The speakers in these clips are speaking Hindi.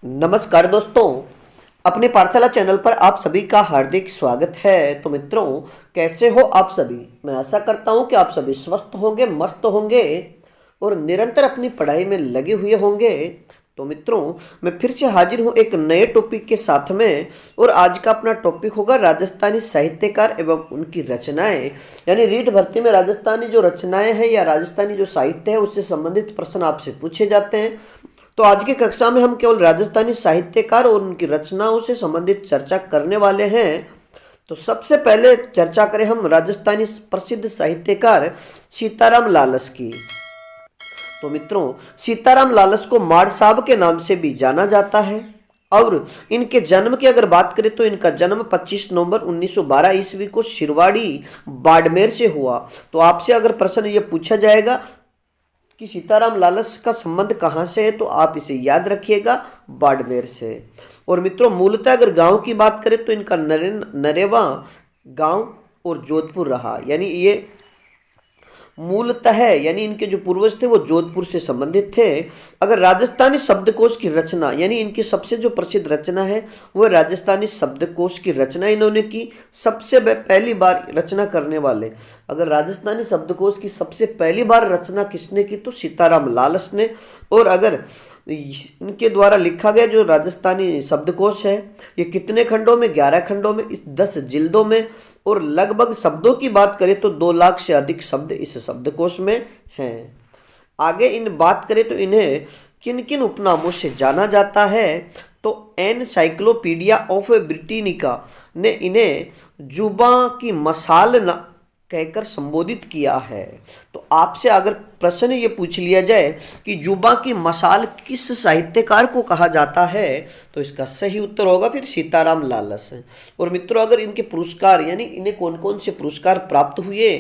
नमस्कार दोस्तों, अपने पाठशाला चैनल पर आप सभी का हार्दिक स्वागत है। तो मित्रों, कैसे हो आप सभी। मैं आशा करता हूं कि आप सभी स्वस्थ होंगे, मस्त होंगे और निरंतर अपनी पढ़ाई में लगे हुए होंगे। तो मित्रों, मैं फिर से हाजिर हूं एक नए टॉपिक के साथ में। और आज का अपना टॉपिक होगा राजस्थानी साहित्यकार एवं उनकी रचनाएं। यानी रीट भर्ती में राजस्थानी जो रचनाएं हैं या राजस्थानी जो साहित्य है उससे संबंधित प्रश्न आपसे पूछे जाते हैं। तो आज की कक्षा में हम केवल राजस्थानी साहित्यकार और उनकी रचनाओं से संबंधित चर्चा करने वाले हैं। तो सबसे पहले चर्चा करें हम राजस्थानी प्रसिद्ध साहित्यकार सीताराम लालस की। तो मित्रों, सीताराम लालस को माड़ साहब के नाम से भी जाना जाता है। और इनके जन्म की अगर बात करें तो इनका जन्म 25 नवंबर 1912 ईस्वी को शिरवाड़ी बाड़मेर से हुआ। तो आपसे अगर प्रश्न ये पूछा जाएगा कि सीताराम लालस का संबंध कहाँ से है, तो आप इसे याद रखिएगा, बाड़मेर से। और मित्रों, मूलतः अगर गांव की बात करें तो इनका नरेवा गांव और जोधपुर रहा। यानी ये मूलतः है, यानी इनके जो पूर्वज थे वो जोधपुर से संबंधित थे। अगर राजस्थानी शब्दकोश की रचना, यानी इनकी सबसे जो प्रसिद्ध रचना है वो राजस्थानी शब्दकोश की रचना इन्होंने की। सबसे पहली बार रचना करने वाले, अगर राजस्थानी शब्दकोश की सबसे पहली बार रचना किसने की, तो सीताराम लालस ने। और अगर इनके द्वारा लिखा गया जो राजस्थानी शब्दकोश है, ये कितने खंडों में, 11 खंडों में, 10 जिल्दों में। और लगभग शब्दों की बात करें तो 2 लाख से अधिक शब्द इस शब्दकोश में हैं। आगे इन बात करें तो इन्हें किन किन उपनामों से जाना जाता है, तो एनसाइक्लोपीडिया ऑफ ब्रिटानिका ने इन्हें जुबा की मसाल कहकर संबोधित किया है। तो आपसे अगर प्रश्न ये पूछ लिया जाए कि जुबा की मसाल किस साहित्यकार को कहा जाता है, तो इसका सही उत्तर होगा फिर सीताराम लालस। और मित्रों, अगर इनके पुरस्कार, यानी इन्हें कौन कौन से पुरस्कार प्राप्त हुए,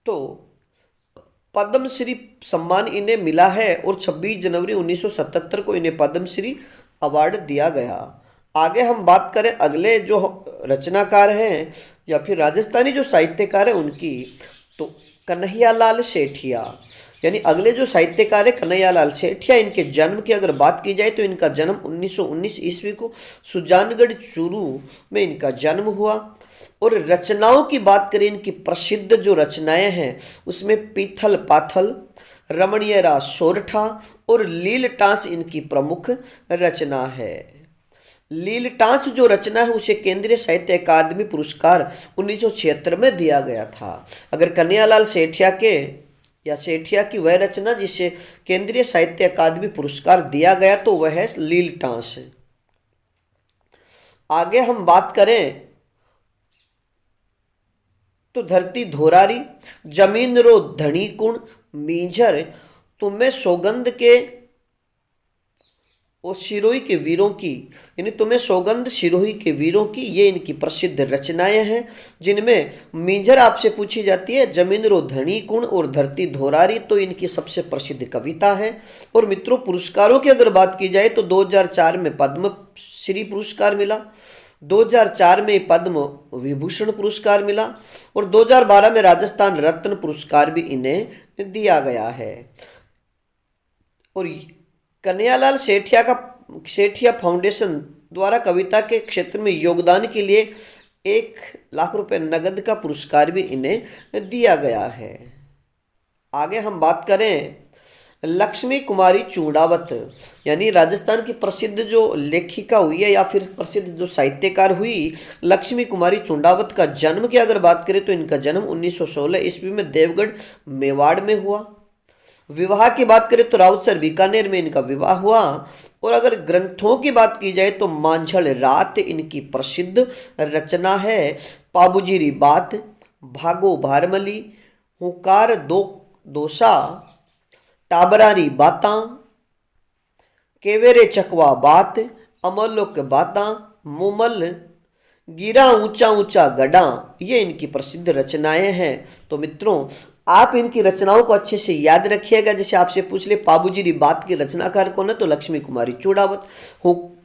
तो पद्मश्री सम्मान इन्हें मिला है और 26 जनवरी 1977 को इन्हें पद्मश्री अवार्ड दिया गया। आगे हम बात करें अगले जो रचनाकार हैं या फिर राजस्थानी जो साहित्यकार है उनकी, तो कन्हैयालाल सेठिया। यानी अगले जो साहित्यकार है कन्हैयालाल सेठिया। इनके जन्म की अगर बात की जाए तो इनका जन्म 1919 ईस्वी को सुजानगढ़ चूरू में इनका जन्म हुआ। और रचनाओं की बात करें, इनकी प्रसिद्ध जो रचनाएं हैं उसमें पीथल पाथल, रमणीय रास सोरठा और लीलटास इनकी प्रमुख रचना है। लीलटास जो रचना है उसे केंद्रीय साहित्य अकादमी पुरस्कार 1976 में दिया गया था। अगर कन्हैयालाल सेठिया के या सेठिया की वह रचना जिसे केंद्रीय साहित्य अकादमी पुरस्कार दिया गया तो वह है लीलटास। आगे हम बात करें तो धरती धोरारी, जमीन रो धनी कुण, मींझर तुम्हें सौगंध के और सिरोही के वीरों की, यानी तुम्हें सौगंध सिरोही के वीरों की, ये इनकी प्रसिद्ध रचनाएं हैं। जिनमें मींझर आपसे पूछी जाती है, जमीन रो धनी कुण और धरती धोरारी तो इनकी सबसे प्रसिद्ध कविता है। और मित्रों, पुरस्कारों की अगर बात की जाए तो 2004 में पद्म श्री पुरस्कार मिला, 2004 में पद्म विभूषण पुरस्कार मिला और 2012 में राजस्थान रत्न पुरस्कार भी इन्हें दिया गया है। और कन्हैयालाल सेठिया फाउंडेशन द्वारा कविता के क्षेत्र में योगदान के लिए 1 लाख रुपए नगद का पुरस्कार भी इन्हें दिया गया है। आगे हम बात करें लक्ष्मी कुमारी चूड़ावत, यानी राजस्थान की प्रसिद्ध जो लेखिका हुई है या फिर प्रसिद्ध जो साहित्यकार हुई लक्ष्मी कुमारी चूड़ावत का जन्म की अगर बात करें तो इनका जन्म 1916 ईस्वी में देवगढ़ मेवाड़ में हुआ। विवाह की बात करें तो राउतसर बीकानेर में इनका विवाह हुआ। और अगर ग्रंथों की बात की जाए तो मांझल रात इनकी प्रसिद्ध रचना है। पाबूजीरी बात, भागो भारमली, हुकार दो दोसा, टाबरारी बातां, केवेरे चकवा बात, अमलोक बातां, मुमल, गिरा ऊंचा ऊंचा गड़ा, ये इनकी प्रसिद्ध रचनाएं हैं। तो मित्रों, आप इनकी रचनाओं को अच्छे से याद रखिएगा। जैसे आपसे पूछ ले पाबूजी बात की रचनाकार कौन है, तो लक्ष्मी कुमारी चूड़ावत।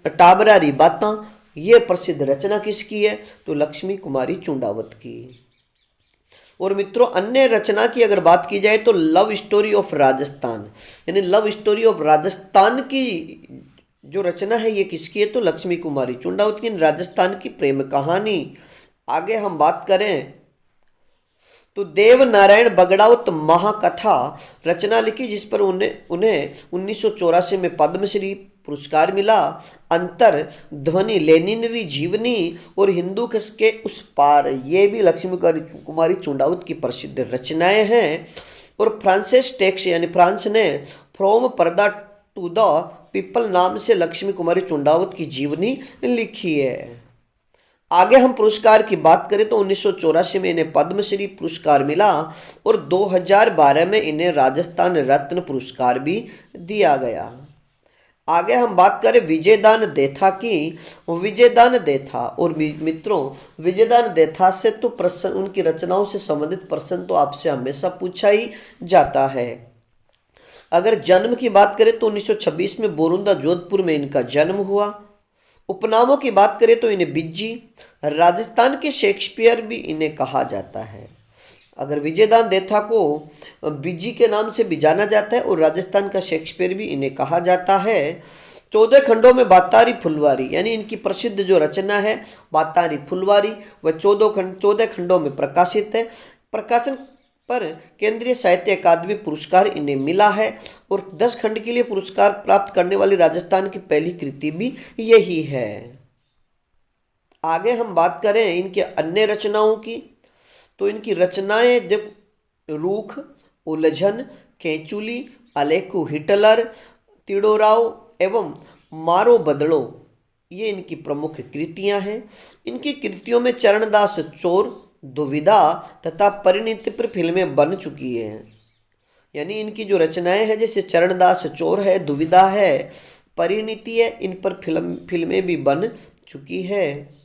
टाबरारी बातां, ये प्रसिद्ध रचना किसकी है, तो लक्ष्मी कुमारी चूड़ावत की। और मित्रों, अन्य रचना की अगर बात की जाए तो लव स्टोरी ऑफ राजस्थान, यानी लव स्टोरी ऑफ राजस्थान की जो रचना है ये किसकी है, तो लक्ष्मी कुमारी चुंडावत की राजस्थान की प्रेम कहानी। आगे हम बात करें तो देव नारायण बगड़ावत महाकथा रचना लिखी, जिस पर उन्हें उन्हें 1984 में पद्मश्री पुरस्कार मिला। अंतर ध्वनि, लेनिनरी जीवनी और हिंदू के उस पार, ये भी लक्ष्मी कुमारी चुंडावत की प्रसिद्ध रचनाएं हैं। और फ्रांसिस टेक्स यानी फ्रांस ने फ्रॉम पर्दा टू द पीपल नाम से लक्ष्मी कुमारी चुंडावत की जीवनी लिखी है। आगे हम पुरस्कार की बात करें तो 1984 में इन्हें पद्मश्री पुरस्कार मिला और 2012 में इन्हें राजस्थान रत्न पुरस्कार भी दिया गया। आगे हम बात करें विजयदान देथा की। विजयदान देथा और मित्रों, विजयदान देथा से तो प्रश्न, उनकी रचनाओं से संबंधित प्रश्न तो आपसे हमेशा पूछा ही जाता है। अगर जन्म की बात करें तो 1926 में बोरुंदा जोधपुर में इनका जन्म हुआ। उपनामों की बात करें तो इन्हें बिज्जी, राजस्थान के शेक्सपियर भी इन्हें कहा जाता है। अगर विजयदान देथा को बिज्जी के नाम से भी जाना जाता है और राजस्थान का शेक्सपियर भी इन्हें कहा जाता है। 14 खंडों में बातारी फुलवारी, यानी इनकी प्रसिद्ध जो रचना है बातारी फुलवारी, वह 14 खंडों में प्रकाशित है। प्रकाशन पर केंद्रीय साहित्य अकादमी पुरस्कार इन्हें मिला है और 10 खंड के लिए पुरस्कार प्राप्त करने वाली राजस्थान की पहली कृति भी यही है। आगे हम बात करें इनके अन्य रचनाओं की, तो इनकी रचनाएं रूख, उलझन, केचुली, अलेकू हिटलर, तिड़ोराव एवं मारो बदलो, ये इनकी प्रमुख कृतियां हैं। इनकी कृतियों में चरणदास चोर, दुविधा तथा परिणीति पर फिल्में बन चुकी हैं। यानी इनकी जो रचनाएं हैं जैसे चरणदास चोर है, दुविधा है, परिणीति है, इन पर फिल्में भी बन चुकी है।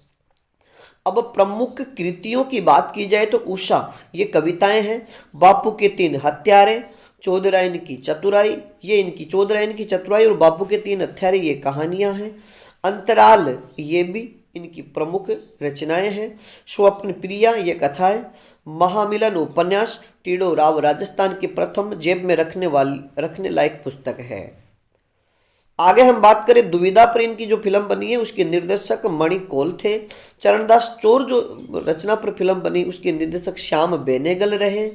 अब प्रमुख कृतियों की बात की जाए तो उषा, ये कविताएं हैं। बापू के 3 हत्यारे, चौधरायन की चतुराई, ये इनकी चौधरायन की चतुराई और बापू के 3 हत्यारे, ये कहानियां हैं। अंतराल, ये भी इनकी प्रमुख रचनाएं हैं। स्वप्न प्रिया, ये कथा है। महामिलन उपन्यास, टीडो राव राजस्थान की प्रथम जेब में रखने लायक पुस्तक है। आगे हम बात करें दुविधा पर इनकी जो फिल्म बनी है उसके निर्देशक मणि कौल थे। चरणदास चोर जो रचना पर फिल्म बनी उसके निर्देशक श्याम बेनेगल रहे।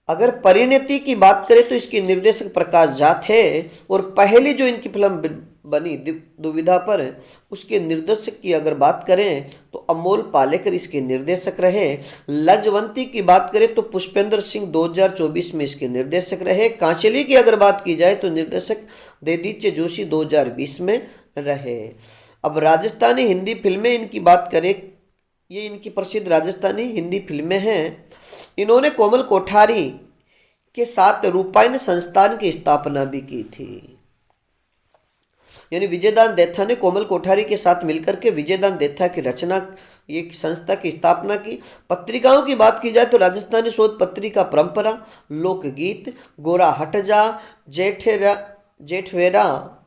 अगर परिणति की बात करें तो इसके निर्देशक प्रकाश झा थे और पहली जो इनकी फिल्म बनी दुविधा पर उसके निर्देशक की अगर बात करें तो अमोल पालेकर इसके निर्देशक रहे। लजवंती की बात करें तो पुष्पेंद्र सिंह 2024 में इसके निर्देशक रहे। कांचली की अगर बात की जाए तो निर्देशक देदीचे जोशी 2020 में रहे। अब राजस्थानी हिंदी फिल्में इनकी बात करें, ये इनकी प्रसिद्ध राजस्थानी हिंदी फिल्में हैं। इन्होंने कोमल कोठारी के साथ रूपायन संस्थान की स्थापना भी की थी। यानी विजयदान देथा ने कोमल कोठारी के साथ मिलकर के विजयदान देथा की रचना, ये संस्था की स्थापना की। पत्रिकाओं की बात की जाए तो राजस्थानी शोध पत्रिका परंपरा, लोकगीत, गोरा हटजा, जेठवेरा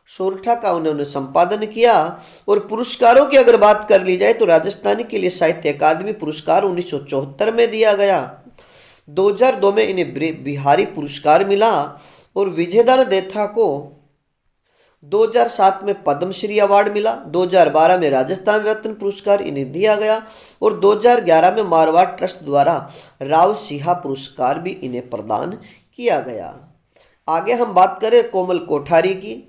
सोरठा का उन्होंने संपादन किया। और पुरस्कारों की अगर बात कर ली जाए तो राजस्थानी के लिए साहित्य अकादमी पुरस्कार 1974 में दिया गया। 2002 में इन्हें बिहारी पुरस्कार मिला और विजयदान देथा को 2007 में पद्मश्री अवार्ड मिला। 2012 में राजस्थान रत्न पुरस्कार इन्हें दिया गया और 2011 में मारवाड़ ट्रस्ट द्वारा राव सिंहा पुरस्कार भी इन्हें प्रदान किया गया। आगे हम बात करें कोमल कोठारी की,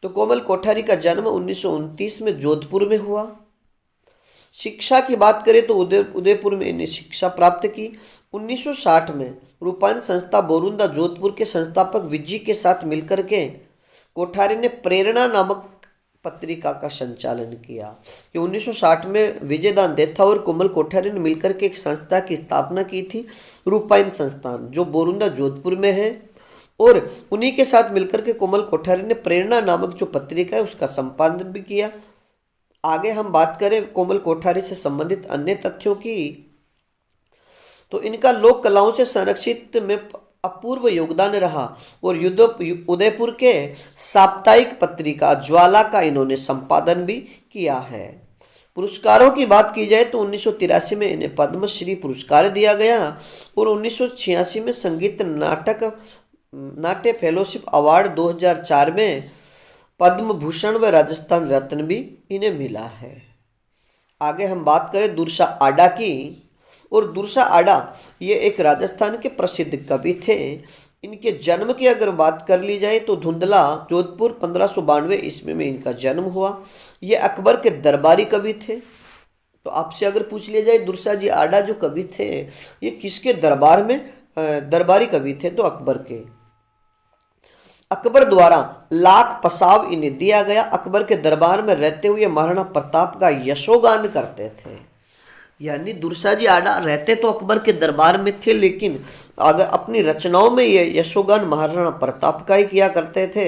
तो कोमल कोठारी का जन्म 1929 में जोधपुर में हुआ। शिक्षा की बात करें तो उदयपुर में इन्हें शिक्षा प्राप्त की। 1960 में रूपायन संस्था बोरुंदा जोधपुर के संस्थापक विज्जी के साथ मिलकर के कोठारी ने प्रेरणा नामक पत्रिका का संचालन किया। कि 1960 में विजयदान देथा और कोमल कोठारी ने मिलकर के एक संस्था की स्थापना की थी, रूपायन संस्थान, जो बोरुंदा जोधपुर में है। और उन्हीं के साथ मिलकर के कोमल कोठारी ने प्रेरणा नामक जो पत्रिका है उसका संपादन भी किया। आगे हम बात करें कोमल कोठारी से संबंधित अन्य तथ्यों की, तो इनका लोक कलाओं से संरक्षित में अपूर्व योगदान रहा और उदयपुर के साप्ताहिक पत्रिका ज्वाला का इन्होंने संपादन भी किया है। पुरस्कारों की बात की जाए तो 1983 में इन्हें पद्मश्री पुरस्कार दिया गया और 1986 में संगीत नाट्य फेलोशिप अवार्ड 2004 में पद्म भूषण व राजस्थान रत्न भी इन्हें मिला है। आगे हम बात करें दुर्सा आडा की। और दुर्सा आडा ये एक राजस्थान के प्रसिद्ध कवि थे। इनके जन्म की अगर बात कर ली जाए तो धुंधला जोधपुर 1592 ईस्वी में इनका जन्म हुआ। ये अकबर के दरबारी कवि थे। तो आपसे अगर पूछ लिया जाए दुर्सा जी आडा जो कवि थे ये किसके दरबार में दरबारी कवि थे, तो अकबर के। अकबर द्वारा लाख पसाव इन्हें दिया गया। अकबर के दरबार में रहते हुए महाराणा प्रताप का यशोगान करते थे। यानी दुर्सा जी आडा रहते तो अकबर के दरबार में थे, लेकिन अगर अपनी रचनाओं में ये यशोगान महाराणा प्रताप का ही किया करते थे।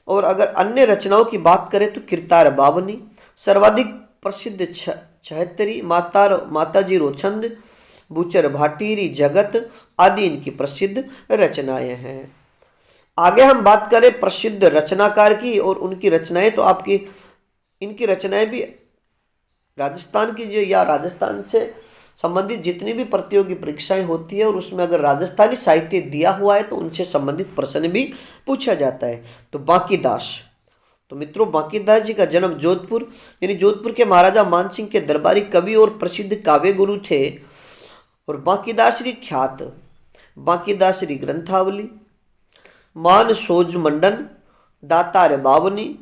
और अगर अन्य रचनाओं की बात करें तो किरतार बावनी, सर्वाधिक प्रसिद्ध छहत्तरी, माताजी रोचंद, बूचर भाटीरी जगत आदि इनकी प्रसिद्ध रचनाएं हैं। आगे हम बात करें प्रसिद्ध रचनाकार की और उनकी रचनाएं, तो आपकी इनकी रचनाएं भी राजस्थान की जो या राजस्थान से संबंधित जितनी भी प्रतियोगी परीक्षाएं होती है और उसमें अगर राजस्थानी साहित्य दिया हुआ है तो उनसे संबंधित प्रश्न भी पूछा जाता है। तो बांकीदास, तो मित्रों बांकीदास जी का जन्म जोधपुर यानी जोधपुर के महाराजा मानसिंह के दरबारी कवि और प्रसिद्ध काव्य गुरु थे। और बांकीदासरी ख्यात, बांकीदासरी ग्रंथावली, मान सोज मंडन, दातार बावनी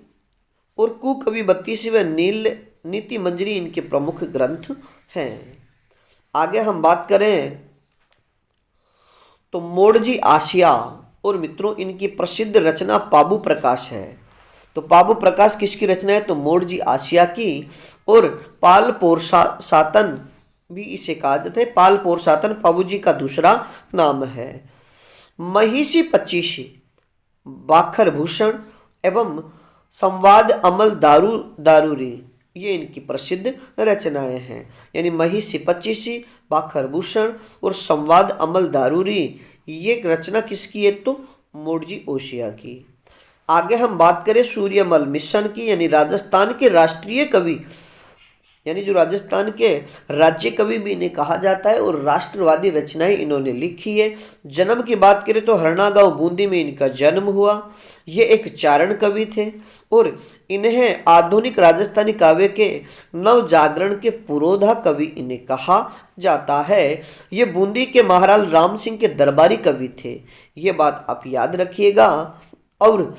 और कुकवि 32वें नील नीति मंजरी इनके प्रमुख ग्रंथ हैं। आगे हम बात करें तो मोड़जी आसिया, और मित्रों इनकी प्रसिद्ध रचना पाबू प्रकाश है। तो पाबू प्रकाश किसकी रचना है, तो मोड़जी आसिया की। और पाल पोरसातन भी इसे कहा जाता है। पाल पोरसातन पाबू जी का दूसरा नाम है। महिषी पच्चीसी, बाखर भूषण एवं संवाद अमल दारूरी ये इनकी प्रसिद्ध रचनाएं हैं। यानी महिषी पच्चीसी, बाखर भूषण और संवाद अमल दारूरी ये रचना किसकी है, तो मोड़जी ओसिया की। आगे हम बात करें सूर्यमल मिशन की, यानी राजस्थान के राष्ट्रीय कवि, यानी जो राजस्थान के राज्य कवि भी इन्हें कहा जाता है और राष्ट्रवादी रचनाएं इन्होंने लिखी है। जन्म की बात करें तो हरना गांव बूंदी में इनका जन्म हुआ। ये एक चारण कवि थे और इन्हें आधुनिक राजस्थानी काव्य के नव जागरण के पुरोधा कवि इन्हें कहा जाता है। ये बूंदी के महाराज राम सिंह के दरबारी कवि थे, ये बात आप याद रखिएगा। और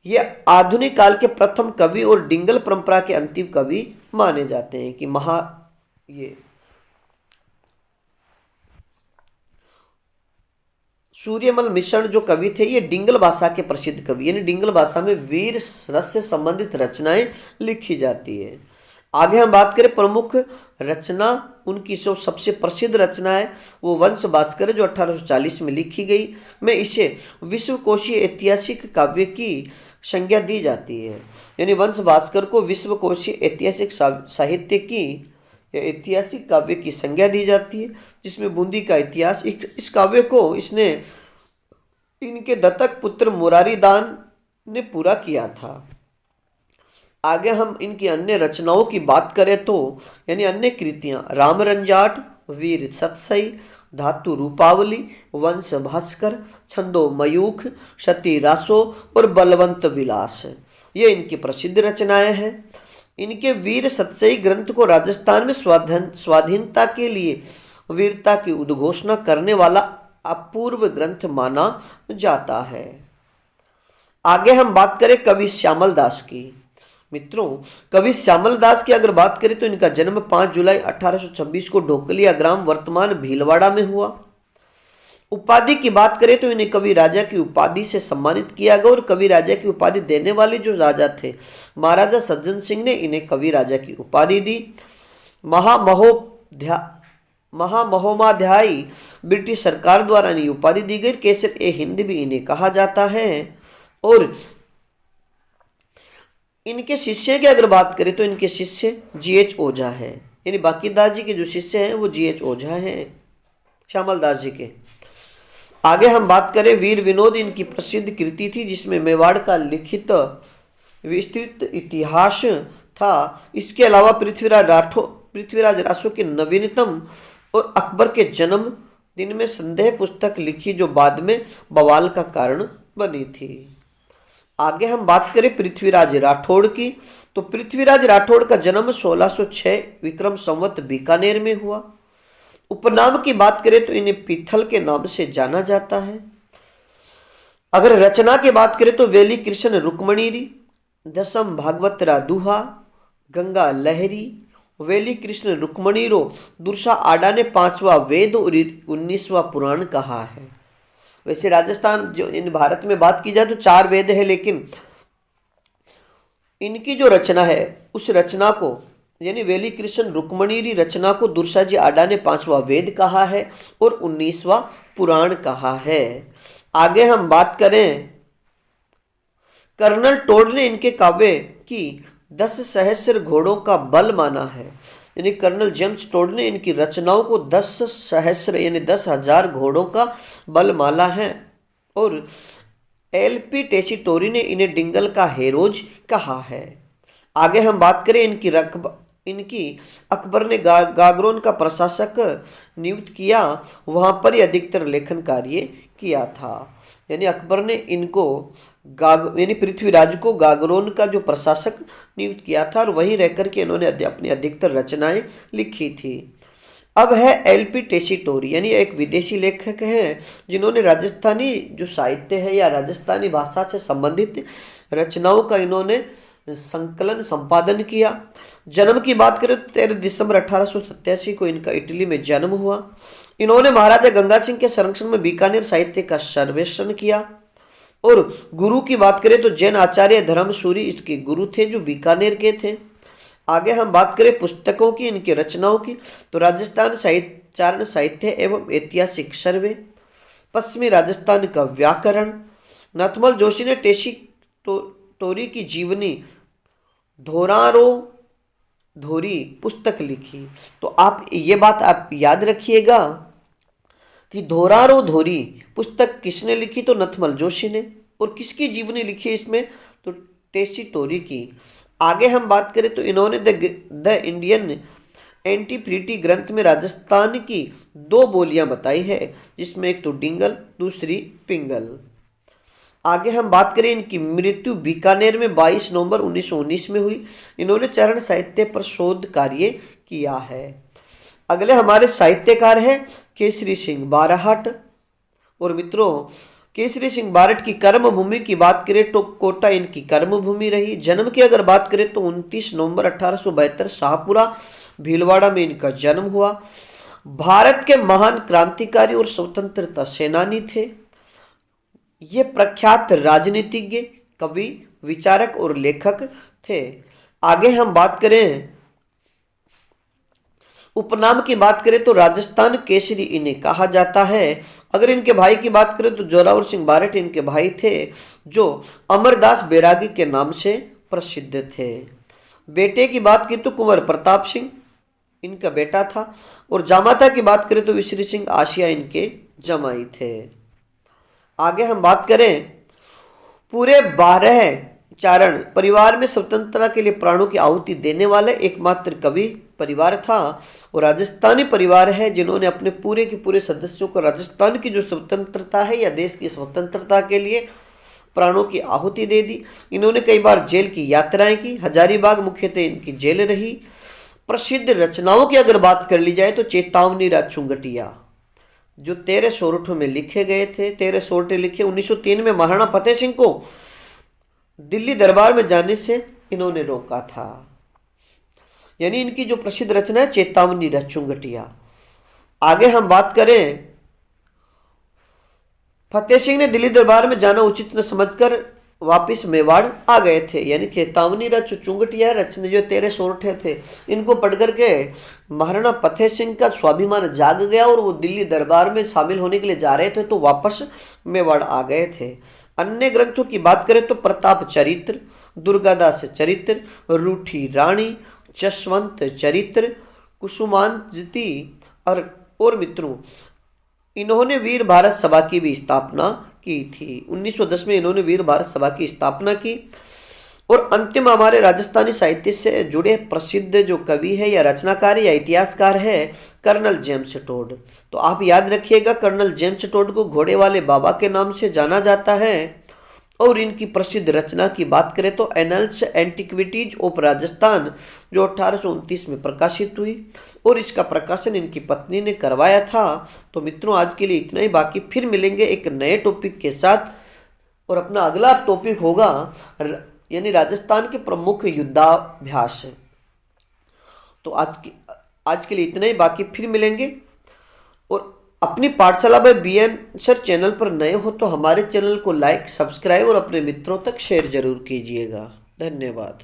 ये आधुनिक काल के प्रथम कवि और डिंगल परंपरा के अंतिम कवि माने जाते हैं। कि ये सूर्यमल मिश्रण जो कवि थे ये डिंगल भाषा के प्रसिद्ध कवि, यानी डिंगल भाषा में वीर रस से संबंधित रचनाएं लिखी जाती है। आगे हम बात करें प्रमुख रचना, उनकी जो सबसे प्रसिद्ध रचना है वो वंश भास्कर जो 1840 में लिखी गई। में इसे विश्वकोशीय ऐतिहासिक काव्य की संज्ञा दी जाती है। यानी वंश भास्कर को विश्वकोशीय ऐतिहासिक साहित्य की या ऐतिहासिक काव्य की संज्ञा दी जाती है, जिसमें बूंदी का इतिहास, इस काव्य को इसने इनके दत्तक पुत्र मुरारी दान ने पूरा किया था। आगे हम इनकी अन्य रचनाओं की बात करें तो यानी अन्य कृतियां रामरंजाट, वीर सतसई, धातु रूपावली, वंश भास्कर, छंदो मयूख, सती रासो और बलवंत विलास ये इनकी प्रसिद्ध रचनाएं हैं। इनके वीर सतसई ग्रंथ को राजस्थान में स्वाधीनता के लिए वीरता की उद्घोषणा करने वाला अपूर्व ग्रंथ माना जाता है। आगे हम बात करें कवि श्यामल दास की। मित्रों कवि श्यामल दास की अगर बात करें तो इनका जन्म 5 जुलाई 1826 को ढोकलिया ग्राम वर्तमान भीलवाड़ा में हुआ। उपाधि की बात करें तो इन्हें कवि राजा की उपाधि से सम्मानित किया गया और कवि राजा की उपाधि देने वाले जो राजा थे महाराजा सज्जन सिंह ने इन्हें कवि राजा की उपाधि दी। महामहोपाध्यायी ब्रिटिश सरकार द्वारा इन्हें उपाधि दी गई। केसर ए हिंद भी इन्हें कहा जाता है। और इनके शिष्य की अगर बात करें तो इनके शिष्य GH ओझा है, यानी बांकीदास जी के जो शिष्य हैं वो GH ओझा हैं श्यामल दास जी के। आगे हम बात करें वीर विनोद, इनकी प्रसिद्ध कृति थी जिसमें मेवाड़ का लिखित विस्तृत इतिहास था। इसके अलावा पृथ्वीराज राठौर के नवीनतम और अकबर के जन्म दिन में संदेह पुस्तक लिखी जो बाद में बवाल का कारण बनी थी। आगे हम बात करें पृथ्वीराज राठौड़ की, तो पृथ्वीराज राठौड़ का जन्म 1606 विक्रम संवत बीकानेर में हुआ। उपनाम की बात करें तो इन्हें पीथल के नाम से जाना जाता है। अगर रचना की बात करें तो वेली कृष्ण रुक्मणीरी, दसम भागवत रा दुहा, गंगा लहरी, वेली कृष्ण रुक्मणीरो दुर्सा आडा ने 5वां वेद और 19वां पुराण कहा है। वैसे राजस्थान जो इन भारत में बात की जाए तो 4 वेद है, लेकिन इनकी जो रचना है उस रचना को यानी वेली कृष्ण रुक्मणीरी रचना को दुर्सा जी आडा ने 5वां वेद कहा है और 19वां पुराण कहा है। आगे हम बात करें, कर्नल टोड ने इनके काव्य की 10 सहस्र घोड़ों का बल माना है। यानी कर्नल जेम्स टोड ने इनकी रचनाओं को 10 सहस्र यानी 10,000 घोड़ों का बल माना है। और एलपी टेसीटोरी ने इन्हें डिंगल का हेरोज कहा है। आगे हम बात करें इनकी अकबर ने गागरोन का प्रशासक नियुक्त किया, वहां पर ही अधिकतर लेखन कार्य किया था। यानी अकबर ने इनको यानी पृथ्वीराज को गागरोन का जो प्रशासक नियुक्त किया था और वहीं रहकर के इन्होंने अपनी अधिकतर रचनाएं लिखी थी। अब है एलपी टेसीटोरी, यानी एक विदेशी लेखक हैं जिन्होंने राजस्थानी जो साहित्य है या राजस्थानी भाषा से संबंधित रचनाओं का इन्होंने संकलन संपादन किया। जन्म की बात करें तो 13 दिसंबर 1887 को इनका इटली में जन्म हुआ। इन्होंने महाराजा गंगा सिंह के संरक्षण में बीकानेर साहित्य का सर्वेक्षण किया। और गुरु की बात करें तो जैन आचार्य धर्मसूरी इसके गुरु थे जो बीकानेर के थे। आगे हम बात करें पुस्तकों की, इनकी रचनाओं की, तो राजस्थान चारण साहित्य एवं ऐतिहासिक सर्वे, पश्चिमी राजस्थान का व्याकरण। नथमल जोशी ने टोरी की जीवनी धोरारो धोरी पुस्तक लिखी। तो आप ये बात आप याद रखिएगा कि धोरारो धोरी पुस्तक किसने लिखी, तो नथमल जोशी ने। और किसकी जीवनी लिखी इसमें, तो टेसीटोरी की। आगे हम बात करें तो इन्होंने द इंडियन एंटीप्रीटी ग्रंथ में राजस्थान की 2 बोलियां बताई है, जिसमें एक तो डिंगल दूसरी पिंगल। आगे हम बात करें, इनकी मृत्यु बीकानेर में 22 नवंबर 1919 में हुई। इन्होंने चरण साहित्य पर शोध कार्य किया है। अगले हमारे साहित्यकार है केसरी सिंह बाराहट। और मित्रों, केसरी सिंह बारट की कर्म भूमि की बात करें तो कोटा इनकी कर्म भूमि रही। जन्म की अगर बात करें तो 29 नवंबर 1872 शाहपुरा भीलवाड़ा में इनका जन्म हुआ। भारत के महान क्रांतिकारी और स्वतंत्रता सेनानी थे। ये प्रख्यात राजनीतिज्ञ, कवि, विचारक और लेखक थे। आगे हम बात करें, उपनाम की बात करें तो राजस्थान केसरी इन्हें कहा जाता है। अगर इनके भाई की बात करें तो जोरावर सिंह बारट इनके भाई थे जो अमरदास बैरागी के नाम से प्रसिद्ध थे। बेटे की बात की तो कुंवर प्रताप सिंह इनका बेटा था। और जामाता की बात करें तो विश्री सिंह आशिया इनके जमाई थे। आगे हम बात करें, पूरे 12 चारण परिवार में स्वतंत्रता के लिए प्राणों की आहुति देने वाले एकमात्र कवि परिवार था। और राजस्थानी परिवार है जिन्होंने अपने पूरे के पूरे सदस्यों को राजस्थान की जो स्वतंत्रता है या देश की स्वतंत्रता के लिए प्राणों की आहुति दे दी। इन्होंने कई बार जेल की यात्राएं की। हजारीबाग मुख्यतः इनकी जेल रही। प्रसिद्ध रचनाओं की अगर बात कर ली जाए तो चेतावनी राचुंगटिया जो 13 सोरठों में लिखे गए थे। 13 सोरठे लिखे। 1903 में महाराणा फतेह सिंह को दिल्ली दरबार में जाने से इन्होंने रोका था। यानी इनकी जो प्रसिद्ध रचना है चेतावनी राचुंगटिया। आगे हम बात करें, फतेह सिंह ने दिल्ली दरबार में जाना उचित न समझकर वापिस मेवाड़ आ गए थे। यानी चेतावनी राचुंगटिया रचना जो 13 सोरठे थे, इनको पढ़ करके महाराणा फतेह सिंह का स्वाभिमान जाग गया और वो दिल्ली दरबार में शामिल होने के लिए जा रहे थे तो वापस मेवाड़ आ गए थे। अन्य ग्रंथों की बात करें तो प्रताप चरित्र, दुर्गादास चरित्र, रूठी रानी, जसवंत चरित्र, कुसुमांजति और मित्रों, इन्होंने वीर भारत सभा की भी स्थापना की थी। 1910 में इन्होंने वीर भारत सभा की स्थापना की। और अंतिम हमारे राजस्थानी साहित्य से जुड़े प्रसिद्ध जो कवि है या रचनाकार या इतिहासकार है कर्नल जेम्स टोड। तो आप याद रखिएगा, कर्नल जेम्स टोड को घोड़े वाले बाबा के नाम से जाना जाता है। और इनकी प्रसिद्ध रचना की बात करें तो एनल्स एंटिक्विटीज ऑफ राजस्थान, जो 1829 में प्रकाशित हुई, और इसका प्रकाशन इनकी पत्नी ने करवाया था। तो मित्रों, आज के लिए इतना ही, बाकी फिर मिलेंगे एक नए टॉपिक के साथ। और अपना अगला टॉपिक होगा यानी राजस्थान के प्रमुख युद्धाभ्यास। तो आज के लिए इतना ही, बाकी फिर मिलेंगे। और अपनी पाठशाला में बीएन सर चैनल पर नए हो तो हमारे चैनल को लाइक, सब्सक्राइब और अपने मित्रों तक शेयर जरूर कीजिएगा। धन्यवाद।